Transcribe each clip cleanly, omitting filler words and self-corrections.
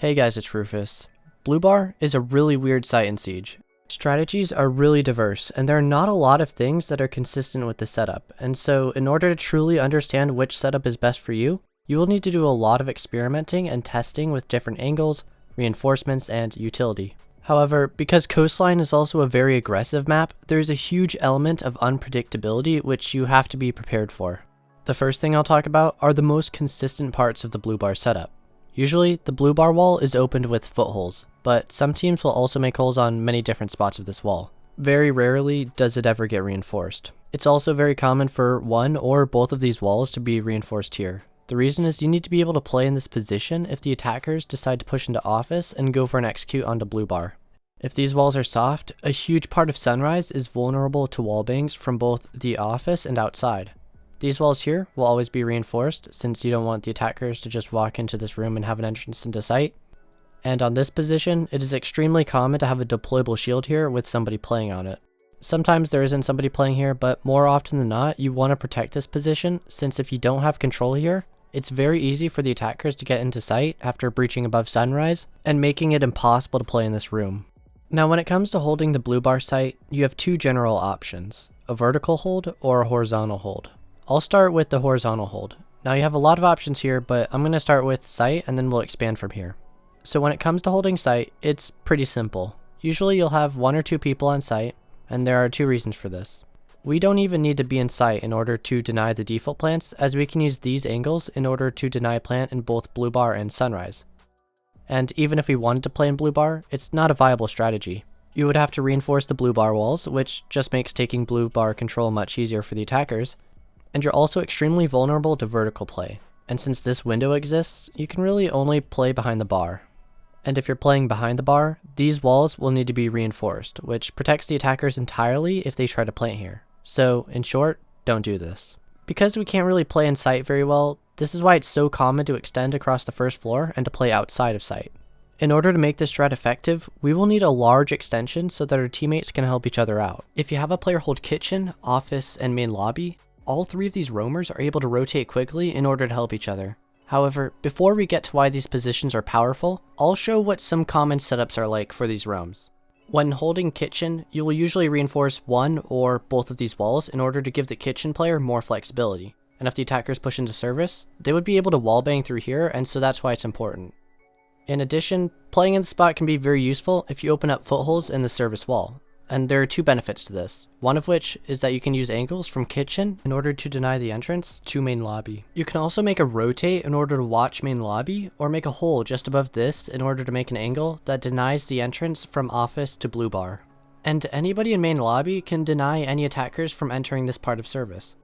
Hey guys, it's Rufus. Blue Bar is a really weird site in Siege. Strategies are really diverse, and there are not a lot of things that are consistent with the setup, and so in order to truly understand which setup is best for you, you will need to do a lot of experimenting and testing with different angles, reinforcements, and utility. However, because Coastline is also a very aggressive map, there is a huge element of unpredictability which you have to be prepared for. The first thing I'll talk about are the most consistent parts of the Blue Bar setup. Usually, the blue bar wall is opened with footholes, but some teams will also make holes on many different spots of this wall. Very rarely does it ever get reinforced. It's also very common for one or both of these walls to be reinforced here. The reason is you need to be able to play in this position if the attackers decide to push into office and go for an execute onto blue bar. If these walls are soft, a huge part of Sunrise is vulnerable to wall bangs from both the office and outside. These walls here will always be reinforced since you don't want the attackers to just walk into this room and have an entrance into sight. And on this position, it is extremely common to have a deployable shield here with somebody playing on it. Sometimes there isn't somebody playing here, but more often than not, you want to protect this position since if you don't have control here, it's very easy for the attackers to get into sight after breaching above Sunrise and making it impossible to play in this room. Now when it comes to holding the blue bar site, you have two general options, a vertical hold or a horizontal hold. I'll start with the horizontal hold. Now you have a lot of options here, but I'm going to start with sight and then we'll expand from here. So when it comes to holding sight, it's pretty simple. Usually you'll have one or two people on sight, and there are two reasons for this. We don't even need to be in sight in order to deny the default plants, as we can use these angles in order to deny plant in both blue bar and Sunrise. And even if we wanted to play in blue bar, it's not a viable strategy. You would have to reinforce the blue bar walls, which just makes taking blue bar control much easier for the attackers. And you're also extremely vulnerable to vertical play, and since this window exists, you can really only play behind the bar. And if you're playing behind the bar, these walls will need to be reinforced, which protects the attackers entirely if they try to plant here. So, in short, don't do this. Because we can't really play in sight very well, this is why it's so common to extend across the first floor and to play outside of sight. In order to make this strat effective, we will need a large extension so that our teammates can help each other out. If you have a player hold kitchen, office, and main lobby, all three of these roamers are able to rotate quickly in order to help each other. However, before we get to why these positions are powerful, I'll show what some common setups are like for these roams. When holding kitchen, you will usually reinforce one or both of these walls in order to give the kitchen player more flexibility. And if the attackers push into service, they would be able to wallbang through here, and so that's why it's important. In addition, playing in the spot can be very useful if you open up footholes in the service wall. And there are two benefits to this, one of which is that you can use angles from kitchen in order to deny the entrance to main lobby. You can also make a rotate in order to watch main lobby, or make a hole just above this in order to make an angle that denies the entrance from office to blue bar. And anybody in main lobby can deny any attackers from entering this part of service.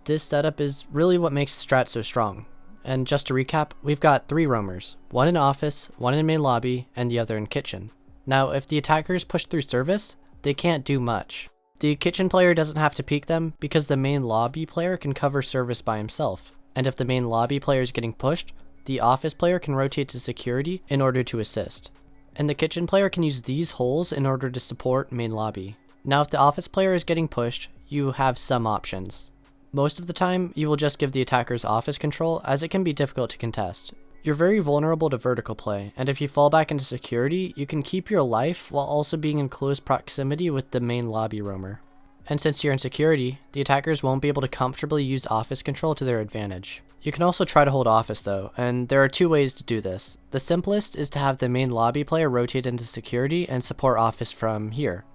This setup is really what makes the strat so strong. And just to recap, we've got three roamers, one in office, one in main lobby, and the other in kitchen. Now if the attackers push through service, they can't do much. The kitchen player doesn't have to peek them because the main lobby player can cover service by himself. And if the main lobby player is getting pushed, the office player can rotate to security in order to assist. And the kitchen player can use these holes in order to support main lobby. Now if the office player is getting pushed, you have some options. Most of the time, you will just give the attackers office control as it can be difficult to contest. You're very vulnerable to vertical play, and if you fall back into security, you can keep your life while also being in close proximity with the main lobby roamer. And since you're in security, the attackers won't be able to comfortably use office control to their advantage. You can also try to hold office though, and there are two ways to do this. The simplest is to have the main lobby player rotate into security and support office from here.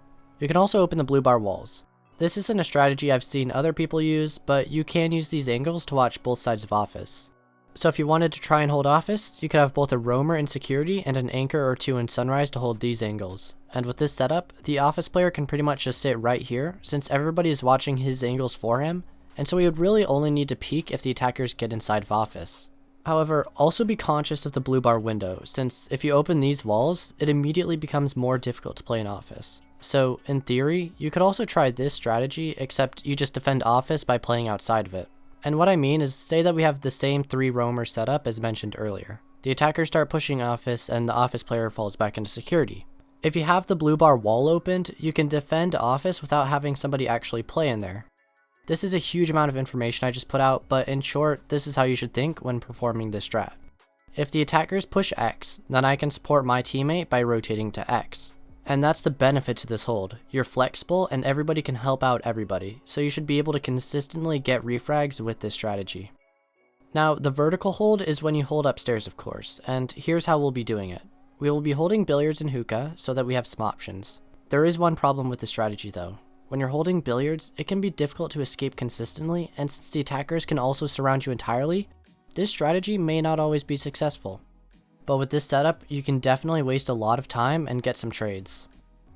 You can also open the blue bar walls. This isn't a strategy I've seen other people use, but you can use these angles to watch both sides of office. So if you wanted to try and hold office, you could have both a roamer in security and an anchor or two in Sunrise to hold these angles. And with this setup, the office player can pretty much just sit right here since everybody is watching his angles for him, and so he would really only need to peek if the attackers get inside of office. However, also be conscious of the blue bar window, since if you open these walls, it immediately becomes more difficult to play in office. So in theory, you could also try this strategy, except you just defend office by playing outside of it. And what I mean is, say that we have the same three roamer setup as mentioned earlier. The attackers start pushing office and the office player falls back into security. If you have the blue bar wall opened, you can defend office without having somebody actually play in there. This is a huge amount of information I just put out, but in short, this is how you should think when performing this strat. If the attackers push X, then I can support my teammate by rotating to X. And that's the benefit to this hold. You're flexible and everybody can help out everybody, so you should be able to consistently get refrags with this strategy. Now, the vertical hold is when you hold upstairs, of course, and here's how we'll be doing it. We will be holding billiards and hookah so that we have some options. There is one problem with the strategy though. When you're holding billiards, it can be difficult to escape consistently, and since the attackers can also surround you entirely, this strategy may not always be successful. But with this setup, you can definitely waste a lot of time and get some trades.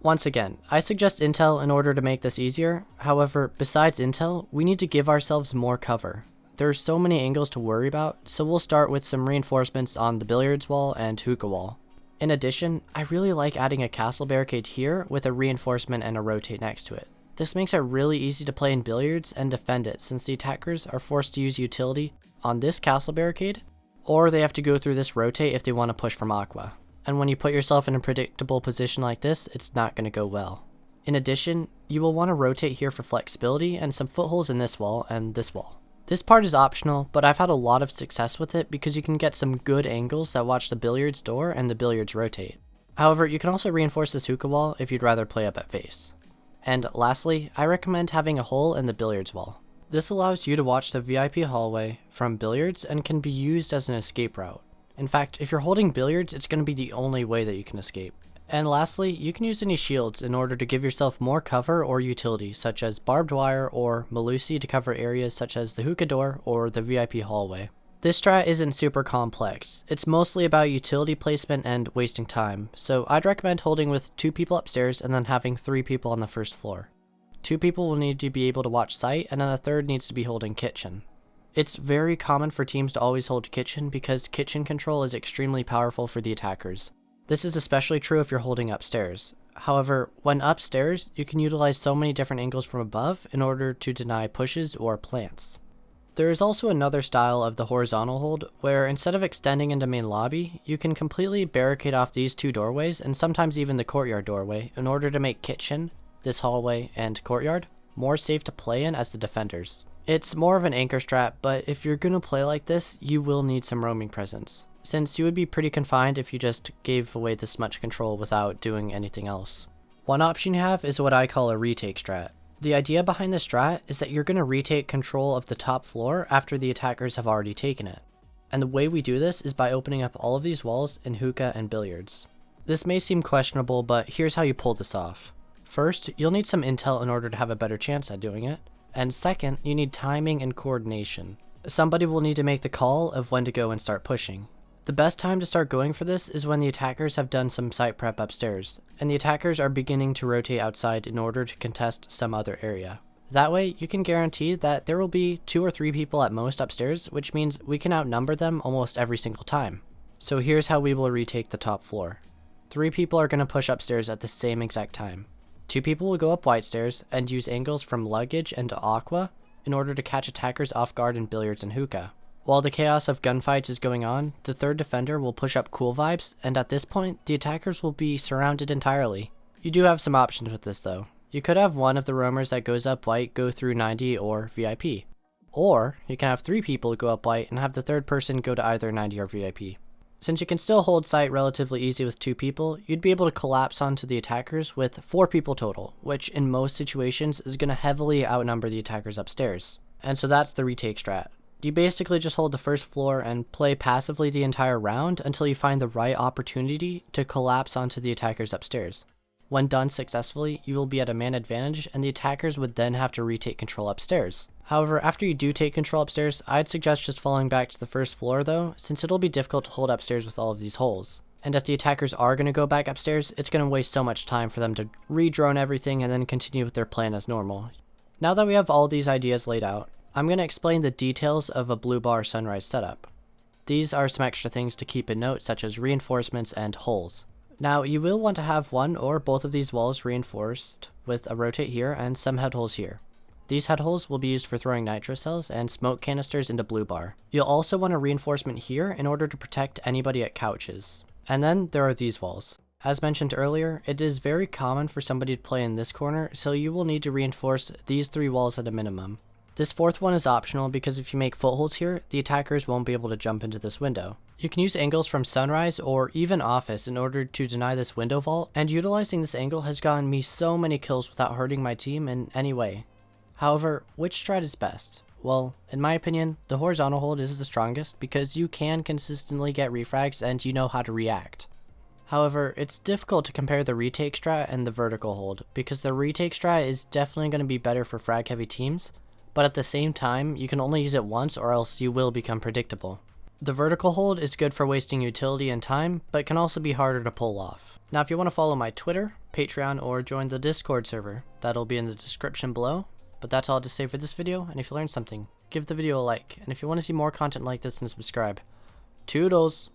Once again, I suggest intel in order to make this easier. However, besides intel, we need to give ourselves more cover. There are so many angles to worry about, so we'll start with some reinforcements on the billiards wall and hookah wall. In addition, I really like adding a castle barricade here with a reinforcement and a rotate next to it. This makes it really easy to play in billiards and defend it, since the attackers are forced to use utility on this castle barricade, or they have to go through this rotate if they want to push from aqua. And when you put yourself in a predictable position like this, it's not going to go well. In addition, you will want to rotate here for flexibility and some footholds in this wall and this wall. This part is optional, but I've had a lot of success with it because you can get some good angles that watch the billiards door and the billiards rotate. However, you can also reinforce this hookah wall if you'd rather play up at face. And lastly, I recommend having a hole in the billiards wall. This allows you to watch the VIP hallway from billiards and can be used as an escape route. In fact, if you're holding billiards, it's going to be the only way that you can escape. And lastly, you can use any shields in order to give yourself more cover or utility, such as barbed wire or Malusi to cover areas such as the hookah door or the VIP hallway. This strat isn't super complex. It's mostly about utility placement and wasting time, so I'd recommend holding with 2 people upstairs and then having 3 people on the first floor. 2 people will need to be able to watch site, and then a third needs to be holding kitchen. It's very common for teams to always hold kitchen because kitchen control is extremely powerful for the attackers. This is especially true if you're holding upstairs. However, when upstairs, you can utilize so many different angles from above in order to deny pushes or plants. There is also another style of the horizontal hold where instead of extending into main lobby, you can completely barricade off these 2 doorways and sometimes even the courtyard doorway in order to make kitchen, this hallway, and courtyard more safe to play in as the defenders. It's more of an anchor strat, but if you're gonna play like this, you will need some roaming presence, since you would be pretty confined if you just gave away this much control without doing anything else. One option you have is what I call a retake strat. The idea behind this strat is that you're going to retake control of the top floor after the attackers have already taken it. And the way we do this is by opening up all of these walls in hookah and billiards. This may seem questionable, but here's how you pull this off. First, you'll need some intel in order to have a better chance at doing it. And second, you need timing and coordination. Somebody will need to make the call of when to go and start pushing. The best time to start going for this is when the attackers have done some site prep upstairs, and the attackers are beginning to rotate outside in order to contest some other area. That way, you can guarantee that there will be 2 or 3 people at most upstairs, which means we can outnumber them almost every single time. So here's how we will retake the top floor. 3 people are going to push upstairs at the same exact time. 2 people will go up white stairs and use angles from luggage and aqua in order to catch attackers off guard in billiards and hookah. While the chaos of gunfights is going on, the third defender will push up cool vibes, and at this point, the attackers will be surrounded entirely. You do have some options with this though. You could have one of the roamers that goes up white go through 90 or VIP. Or, you can have 3 people go up white and have the third person go to either 90 or VIP. Since you can still hold site relatively easy with 2 people, you'd be able to collapse onto the attackers with 4 people total, which in most situations is going to heavily outnumber the attackers upstairs. And so that's the retake strat. You basically just hold the first floor and play passively the entire round until you find the right opportunity to collapse onto the attackers upstairs. When done successfully, you will be at a man advantage and the attackers would then have to retake control upstairs. However, after you do take control upstairs, I'd suggest just falling back to the first floor though, since it'll be difficult to hold upstairs with all of these holes. And if the attackers are going to go back upstairs, it's going to waste so much time for them to re-drone everything and then continue with their plan as normal. Now that we have all these ideas laid out, I'm going to explain the details of a blue bar sunrise setup. These are some extra things to keep in note, such as reinforcements and holes. Now, you will want to have one or both of these walls reinforced with a rotate here and some head holes here. These head holes will be used for throwing nitro cells and smoke canisters into blue bar. You'll also want a reinforcement here in order to protect anybody at couches. And then there are these walls. As mentioned earlier, it is very common for somebody to play in this corner, so you will need to reinforce these 3 walls at a minimum. This fourth one is optional because if you make footholds here, the attackers won't be able to jump into this window. You can use angles from Sunrise or even Office in order to deny this window vault, and utilizing this angle has gotten me so many kills without hurting my team in any way. However, which strat is best? Well, in my opinion, the horizontal hold is the strongest because you can consistently get refrags and you know how to react. However, it's difficult to compare the retake strat and the vertical hold because the retake strat is definitely going to be better for frag heavy teams, but at the same time, you can only use it once or else you will become predictable. The vertical hold is good for wasting utility and time, but can also be harder to pull off. Now if you want to follow my Twitter, Patreon, or join the Discord server, that'll be in the description below. But that's all to say for this video, and if you learned something, give the video a like, and if you want to see more content like this, then subscribe. Toodles!